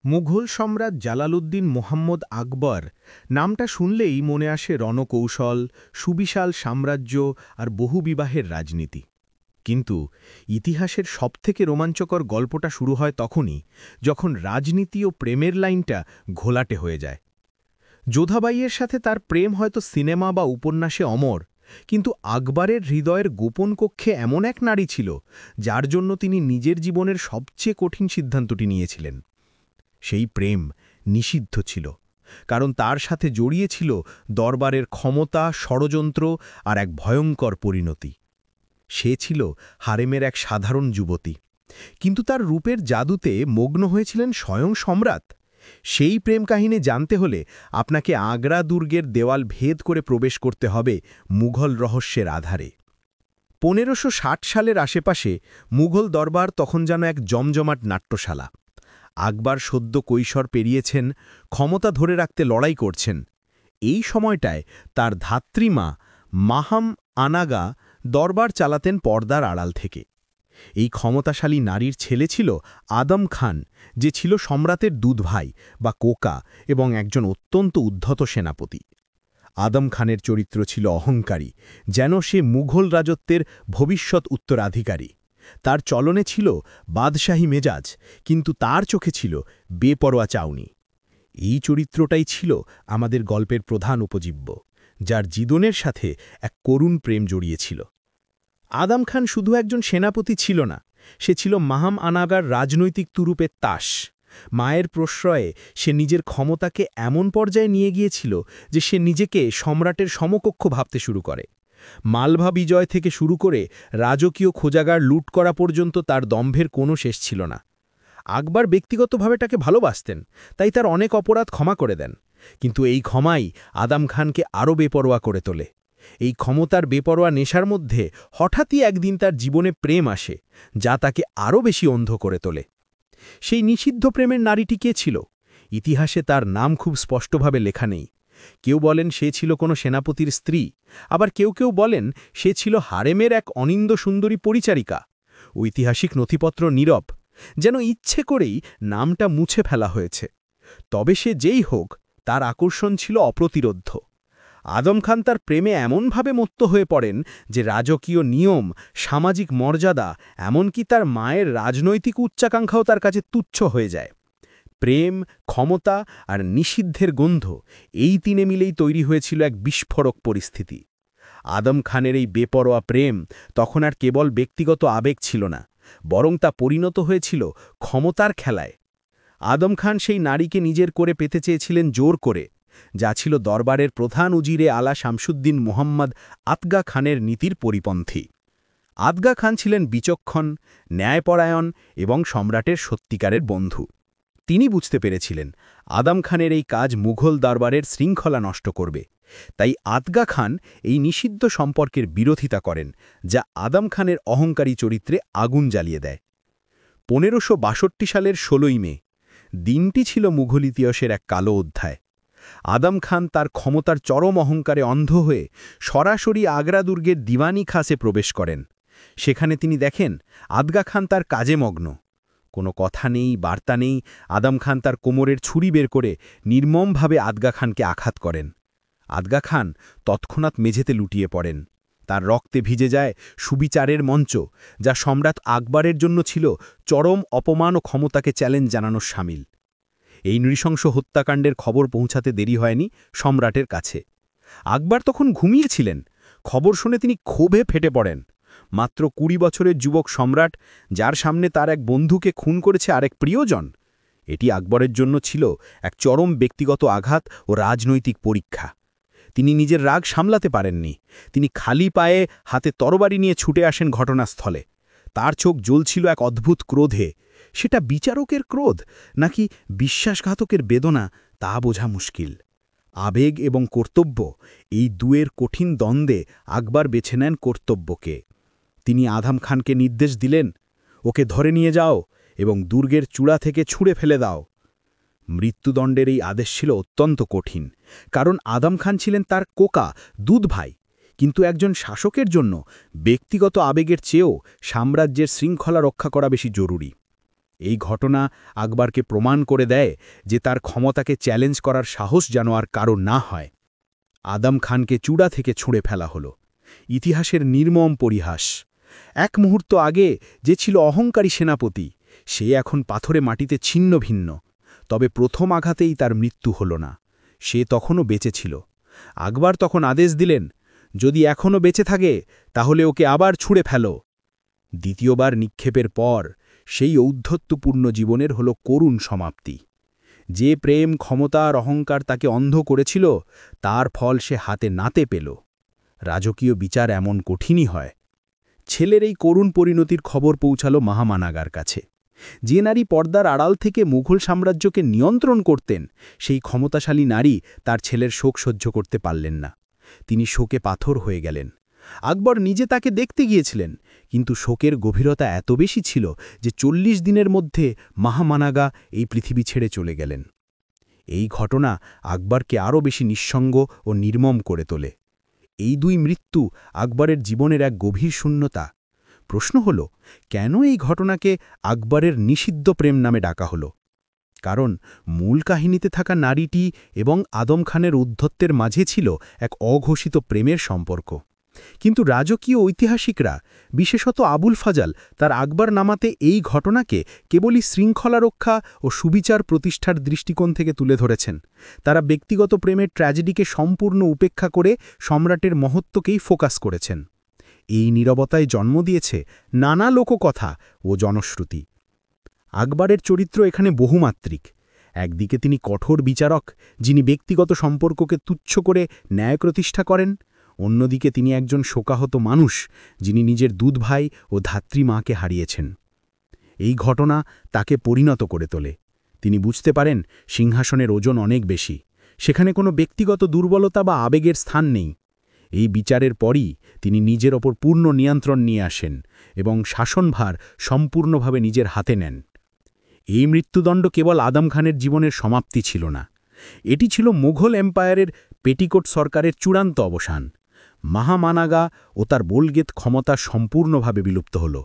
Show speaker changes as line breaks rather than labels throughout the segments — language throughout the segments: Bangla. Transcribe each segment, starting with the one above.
মুঘল সম্রাট জালালউদ্দিন মোহাম্মদ আকবর নামটা শুনলেই মনে আসে রণকৌশল, সুবিশাল সাম্রাজ্য আর বহুবিবাহের রাজনীতি। কিন্তু ইতিহাসের সবথেকে রোমাঞ্চকর গল্পটা শুরু হয় তখনই, যখন রাজনীতি ও প্রেমের লাইনটা ঘোলাটে হয়ে যায়। যোধাবাইয়ের সাথে তার প্রেম হয়তো সিনেমা বা উপন্যাসে অমর, কিন্তু আকবরের হৃদয়ের গোপন কক্ষে এমন এক নারী ছিল, যার জন্য তিনি নিজের জীবনের সবচেয়ে কঠিন সিদ্ধান্তটি নিয়েছিলেন। সেই প্রেম নিষিদ্ধ ছিল, কারণ তার সাথে জড়িয়ে ছিল দরবারের ক্ষমতা, ষড়যন্ত্র আর এক ভয়ঙ্কর পরিণতি। সে ছিল হারেমের এক সাধারণ যুবতী, কিন্তু তার রূপের জাদুতে মগ্ন হয়েছিলেন স্বয়ং সম্রাট। সেই প্রেম কাহিনী জানতে হলে আপনাকে আগ্রা দুর্গের দেওয়াল ভেদ করে প্রবেশ করতে হবে মুঘল রহস্যের আধারে। ১৫৬০ সালের আশেপাশে মুঘল দরবার তখন যেন এক জমজমাট নাট্যশালা। আকবর সদ্য কৈশোর পেরিয়েছেন, ক্ষমতা ধরে রাখতে লড়াই করছেন। এই সময়টায় তার ধাত্রীমা মাহাম আনাগা দরবার চালাতেন পর্দার আড়াল থেকে। এই ক্ষমতাশালী নারীর ছেলে ছিল আদম খান, যে ছিল সম্রাটের দুধ ভাই বা কোকা এবং একজন অত্যন্ত উদ্ধত সেনাপতি। আদম খানের চরিত্র ছিল অহংকারী, যেন সে মুঘল রাজত্বের ভবিষ্যৎ উত্তরাধিকারী। তার চলনে ছিল বাদশাহী মেজাজ, কিন্তু তার চোখে ছিল বেপরোয়া চাউনি। এই চরিত্রটাই ছিল আমাদের গল্পের প্রধান উপজীব্য, যার জীবনের সাথে এক করুণ প্রেম জড়িয়েছিল। আদম খান শুধু একজন সেনাপতি ছিল না, সে ছিল মাহাম আনাগার রাজনৈতিক তুরুপের তাস। মায়ের প্রশ্রয়ে সে নিজের ক্ষমতাকে এমন পর্যায়ে নিয়ে গিয়েছিল যে সে নিজেকে সম্রাটের সমকক্ষ ভাবতে শুরু করে। মালভা বিজয় থেকে শুরু করে রাজকীয় খোঁজাগার লুট করা পর্যন্ত তার দম্ভের কোনো শেষ ছিল না। আকবর ব্যক্তিগতভাবে তাকে ভালোবাসতেন, তাই তার অনেক অপরাধ ক্ষমা করে দেন। কিন্তু এই ক্ষমাই আদম খানকে আরও বেপরোয়া করে তোলে। এই ক্ষমতার বেপরোয়া নেশার মধ্যে হঠাৎই একদিন তার জীবনে প্রেম আসে, যা তাকে আরও বেশি অন্ধ করে তোলে। সেই নিষিদ্ধ প্রেমের নারীটি কে ছিল? ইতিহাসে তার নাম খুব স্পষ্টভাবে লেখা নেই। কেউ বলেন সে ছিল কোনো সেনাপতির স্ত্রী, আবার কেউ কেউ বলেন সে ছিল হারেমের এক অনিন্দ সুন্দরী পরিচারিকা। ঐতিহাসিক নথিপত্র নীরব, যেন ইচ্ছে করেই নামটা মুছে ফেলা হয়েছে। তবে সে যেই হোক, তার আকর্ষণ ছিল অপ্রতিরোধ্য। আদম খান তার প্রেমে এমনভাবে মত্ত হয়ে পড়েন যে রাজকীয় নিয়ম, সামাজিক মর্যাদা, এমনকি তার মায়ের রাজনৈতিক উচ্চাকাঙ্ক্ষাও তার কাছে তুচ্ছ হয়ে যায়। প্রেম, ক্ষমতা আর নিষিদ্ধের গন্ধ, এই তিনে মিলেই তৈরি হয়েছিল এক বিস্ফোরক পরিস্থিতি। আদম খানের এই বেপরোয়া প্রেম তখন আর কেবল ব্যক্তিগত আবেগ ছিল না, বরং তা পরিণত হয়েছিল ক্ষমতার খেলায়। আদম খান সেই নারীকে নিজের করে পেতে চেয়েছিলেন জোর করে, যা ছিল দরবারের প্রধান উজিরে আলা শামসুদ্দিন মোহাম্মদ আতগা খানের নীতির পরিপন্থী। আতগা খান ছিলেন বিচক্ষণ, ন্যায়পরায়ণ এবং সম্রাটের সত্যিকারের বন্ধু। তিনি বুঝতে পেরেছিলেন আদম খানের এই কাজ মুঘল দরবারের শৃঙ্খলা নষ্ট করবে। তাই আতগা খান এই নিষিদ্ধ সম্পর্কের বিরোধিতা করেন, যা আদম খানের অহংকারী চরিত্রে আগুন জ্বালিয়ে দেয়। ১৫৬২ সালের ১৬ই মে দিনটি ছিল মুঘল ইতিহাসের এক কালো অধ্যায়। আদম খান তার ক্ষমতার চরম অহংকারে অন্ধ হয়ে সরাসরি আগ্রা দুর্গের দিওয়ানি খাসে প্রবেশ করেন। সেখানে তিনি দেখেন আতগা খান তার কাজে মগ্ন। কোনো কথা নেই, বার্তা নেই, আদম খান তার কোমরের ছুরি বের করে নির্মমভাবে আতগা খানকে আঘাত করেন। আতগা খান তৎক্ষণাৎ মেঝেতে লুটিয়ে পড়েন। তার রক্তে ভিজে যায় সুবিচারের মঞ্চ, যা সম্রাট আকবরের জন্য ছিল চরম অপমান ও ক্ষমতাকে চ্যালেঞ্জ জানানোর শামিল। এই নৃশংস হত্যাকাণ্ডের খবর পৌঁছাতে দেরি হয়নি সম্রাটের কাছে। আকবর তখন ঘুমিয়েছিলেন। খবর শুনে তিনি ক্ষোভে ফেটে পড়েন। মাত্র ২০ বছরের যুবক সম্রাট, যার সামনে তার এক বন্ধুকে খুন করেছে আরেক প্রিয়জন, এটি আকবরের জন্য ছিল এক চরম ব্যক্তিগত আঘাত ও রাজনৈতিক পরীক্ষা। তিনি নিজের রাগ সামলাতে পারেননি। তিনি খালি পায়ে হাতে তরবারি নিয়ে ছুটে আসেন ঘটনাস্থলে। তার চোখ জ্বলছিল এক অদ্ভুত ক্রোধে। সেটা বিচারকের ক্রোধ নাকি বিশ্বাসঘাতকের বেদনা, তা বোঝা মুশকিল। আবেগ এবং কর্তব্য, এই দুয়ের কঠিন দ্বন্দ্বে আকবর বেছে নেন কর্তব্যকে। তিনি আদম খানকে নির্দেশ দিলেন, ওকে ধরে নিয়ে যাও এবং দুর্গের চূড়া থেকে ছুঁড়ে ফেলে দাও। মৃত্যুদণ্ডের এই আদেশ ছিল অত্যন্ত কঠিন, কারণ আদম খান ছিলেন তার কোকা, দুধ ভাই। কিন্তু একজন শাসকের জন্য ব্যক্তিগত আবেগের চেয়েও সাম্রাজ্যের শৃঙ্খলা রক্ষা করা বেশি জরুরি। এই ঘটনা আকবরকে প্রমাণ করে দেয় যে তার ক্ষমতাকে চ্যালেঞ্জ করার সাহস যেন আর কারো না হয়। আদম খানকে চূড়া থেকে ছুঁড়ে ফেলা হল। ইতিহাসের নির্মম পরিহাস। এক মুহূর্ত আগে যে ছিল অহংকারী সেনাপতি, সে এখন পাথরে মাটিতে ছিন্ন ভিন্ন। তবে প্রথম আঘাতেই তার মৃত্যু হল না, সে তখনও বেঁচে ছিল। আকবর তখন আদেশ দিলেন, যদি এখনও বেঁচে থাকে তাহলে ওকে আবার ছুঁড়ে ফেলো। দ্বিতীয়বার নিক্ষেপের পর সেই ঔদ্ধত্যপূর্ণ জীবনের হল করুণ সমাপ্তি। যে প্রেম, ক্ষমতা আর অহংকার তাকে অন্ধ করেছিল, তার ফল সে হাতে নাতে পেল। রাজকীয় বিচার এমন কঠিনই হয়। ছেলের এই করুণ পরিণতির খবর পৌঁছালো মহামানাগার কাছে। যে নারী পর্দার আড়াল থেকে মুঘল সাম্রাজ্যকে নিয়ন্ত্রণ করতেন, সেই ক্ষমতাশালী নারী তার ছেলের শোক সহ্য করতে পারলেন না। তিনি শোকে পাথর হয়ে গেলেন। আকবর নিজে তাকে দেখতে গিয়েছিলেন, কিন্তু শোকের গভীরতা এত বেশি ছিল যে ৪০ দিনের মধ্যে মহামানাগা এই পৃথিবী ছেড়ে চলে গেলেন। এই ঘটনা আকবরকে আরও বেশি নিঃসঙ্গ ও নির্মম করে তোলে। এই দুই মৃত্যু আকবরের জীবনের এক গভীর শূন্যতা। প্রশ্ন হল, কেন এই ঘটনাকে আকবরের নিষিদ্ধ প্রেম নামে ডাকা হল? কারণ মূল কাহিনীতে থাকা নারীটি এবং আদম খানের উদ্ধত্তের মাঝে ছিল এক অঘোষিত প্রেমের সম্পর্ক। কিন্তু রাজকীয় ঐতিহাসিকরা, বিশেষত আবুল ফাজাল, তার আকবর নামাতে এই ঘটনাকে কেবলই শৃঙ্খলা রক্ষা ও সুবিচার প্রতিষ্ঠার দৃষ্টিকোণ থেকে তুলে ধরেছেন। তারা ব্যক্তিগত প্রেমের ট্র্যাজেডিকে সম্পূর্ণ উপেক্ষা করে সম্রাটের মহত্বকেই ফোকাস করেছেন। এই নীরবতায় জন্ম দিয়েছে নানা লোককথা ও জনশ্রুতি। আকবরের চরিত্র এখানে বহুমাত্রিক। একদিকে তিনি কঠোর বিচারক, যিনি ব্যক্তিগত সম্পর্ককে তুচ্ছ করে ন্যায় প্রতিষ্ঠা করেন। অন্যদিকে তিনি একজন শোকাহত মানুষ, যিনি নিজের দুধ ভাই ও ধাত্রীমাকে হারিয়েছেন। এই ঘটনা তাকে পরিণত করে তোলে। তিনি বুঝতে পারেন সিংহাসনের ওজন অনেক বেশি, সেখানে কোনো ব্যক্তিগত দুর্বলতা বা আবেগের স্থান নেই। এই বিচারের পরই তিনি নিজের ওপর পূর্ণ নিয়ন্ত্রণ নিয়ে আসেন এবং শাসনভার সম্পূর্ণভাবে নিজের হাতে নেন। এই মৃত্যুদণ্ড কেবল আদম খানের জীবনের সমাপ্তি ছিল না, এটি ছিল মুঘল এম্পায়ারের পেটিকোট সরকারের চূড়ান্ত অবসান। মহামানাগা ও তার বোলগেত ক্ষমতা সম্পূর্ণভাবে বিলুপ্ত হল।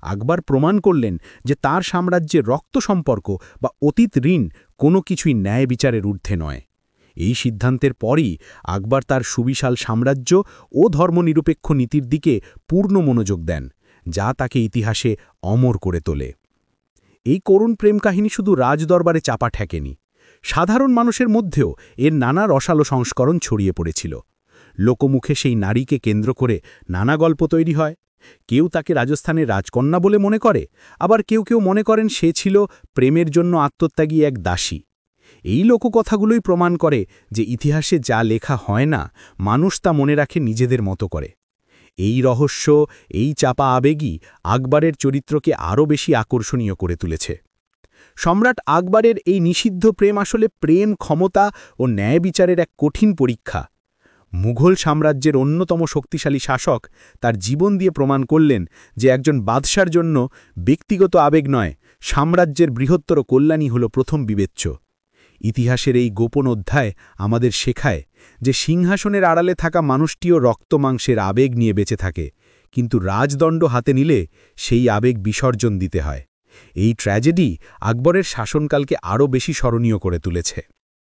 আকবর প্রমাণ করলেন যে তার সাম্রাজ্যের রক্ত সম্পর্ক বা অতীত ঋণ কোনো কিছুই ন্যায় বিচারের ঊর্ধ্বে নয়। এই সিদ্ধান্তের পরই আকবর তার সুবিশাল সাম্রাজ্য ও ধর্মনিরপেক্ষ নীতির দিকে পূর্ণ মনোযোগ দেন, যা তাকে ইতিহাসে অমর করে তোলে। এই করুণ প্রেম কাহিনী শুধু রাজদরবারে চাপা ঠেকেনি, সাধারণ মানুষের মধ্যেও এর নানা রসালো সংস্করণ ছড়িয়ে পড়েছিল। লোকমুখে সেই নারীকে কেন্দ্র করে নানা গল্প তৈরি হয়। কেউ তাকে রাজস্থানের রাজকন্যা বলে মনে করে, আবার কেউ কেউ মনে করেন সে ছিল প্রেমের জন্য আত্মত্যাগী এক দাসী। এই লোককথাগুলোই প্রমাণ করে যে ইতিহাসে যা লেখা হয় না, মানুষ তা মনে রাখে নিজেদের মতো করে। এই রহস্য, এই চাপা আবেগই আকবরের চরিত্রকে আরও বেশি আকর্ষণীয় করে তুলেছে। সম্রাট আকবরের এই নিষিদ্ধ প্রেম আসলে প্রেম, ক্ষমতা ও ন্যায় বিচারের এক কঠিন পরীক্ষা। মুঘল সাম্রাজ্যের অন্যতম শক্তিশালী শাসক তার জীবন দিয়ে প্রমাণ করলেন যে একজন বাদশার জন্য ব্যক্তিগত আবেগ নয়, সাম্রাজ্যের বৃহত্তর কল্যাণই হল প্রথম বিবেচ্য। ইতিহাসের এই গোপন অধ্যায় আমাদের শেখায় যে সিংহাসনের আড়ালে থাকা মানুষটিও রক্তমাংসের আবেগ নিয়ে বেঁচে থাকে, কিন্তু রাজদণ্ড হাতে নিলে সেই আবেগ বিসর্জন দিতে হয়। এই ট্র্যাজেডি আকবরের শাসনকালকে আরও বেশি স্মরণীয় করে তুলেছে।